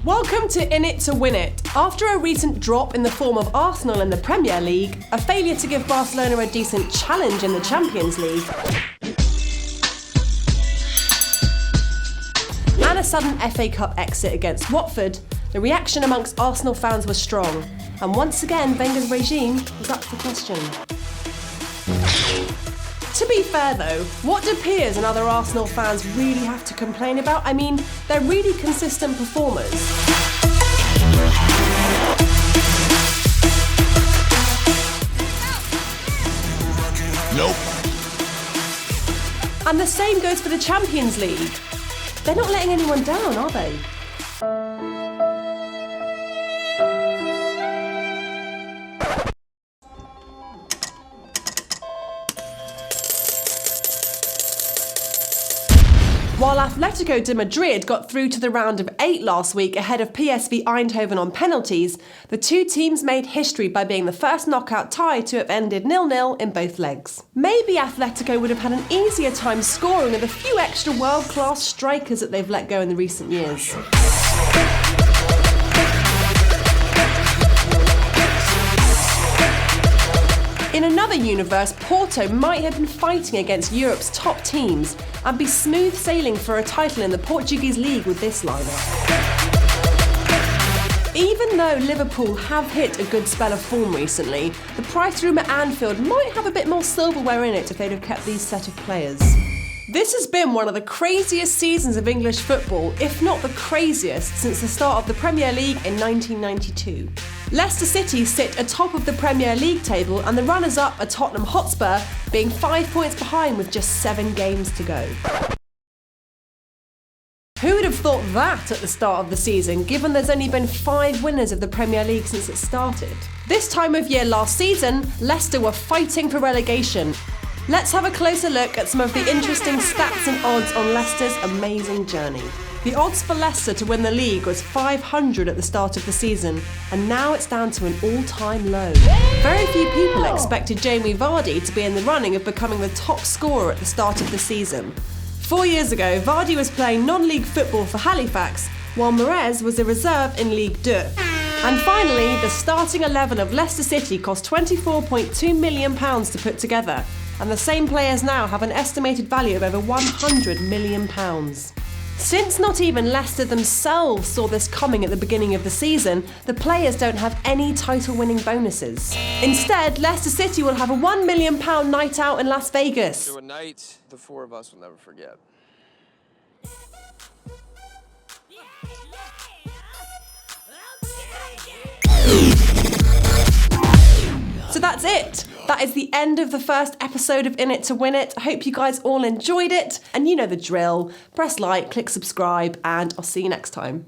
Welcome to In It to Win It. After a recent drop in the form of Arsenal in the Premier League, a failure to give Barcelona a decent challenge in the Champions League, and a sudden FA Cup exit against Watford, the reaction amongst Arsenal fans was strong. And once again, Wenger's regime was up for question. To be fair though, what do Piers and other Arsenal fans really have to complain about? I mean, they're really consistent performers. Nope. And the same goes for the Champions League. They're not letting anyone down, are they? While Atletico Madrid got through to the round of 8 last week ahead of PSV Eindhoven on penalties, the two teams made history by being the first knockout tie to have ended 0-0 in both legs. Maybe Atletico would have had an easier time scoring with a few extra world-class strikers that they've let go in the recent years. In another universe, Porto might have been fighting against Europe's top teams and be smooth sailing for a title in the Portuguese league with this lineup. Even though Liverpool have hit a good spell of form recently, the price room at Anfield might have a bit more silverware in it if they'd have kept these set of players. This has been one of the craziest seasons of English football, if not the craziest, since the start of the Premier League in 1992. Leicester City sit atop of the Premier League table and the runners-up are Tottenham Hotspur, being 5 points behind with just 7 games to go. Who would have thought that at the start of the season, given there's only been 5 winners of the Premier League since it started? This time of year last season, Leicester were fighting for relegation. Let's have a closer look at some of the interesting stats and odds on Leicester's amazing journey. The odds for Leicester to win the league was 500 at the start of the season, and now it's down to an all-time low. Very few people expected Jamie Vardy to be in the running of becoming the top scorer at the start of the season. 4 years ago, Vardy was playing non-league football for Halifax, while Mahrez was a reserve in Ligue 2. And finally, the starting 11 of Leicester City cost £24.2 million to put together, and the same players now have an estimated value of over £100 million. Since not even Leicester themselves saw this coming at the beginning of the season, the players don't have any title-winning bonuses. Instead, Leicester City will have a £1 million night out in Las Vegas. To a night the 4 of us will never forget. So that's it. That is the end of the first episode of In It to Win It. I hope you guys all enjoyed it. And you know the drill. Press like, click subscribe, and I'll see you next time.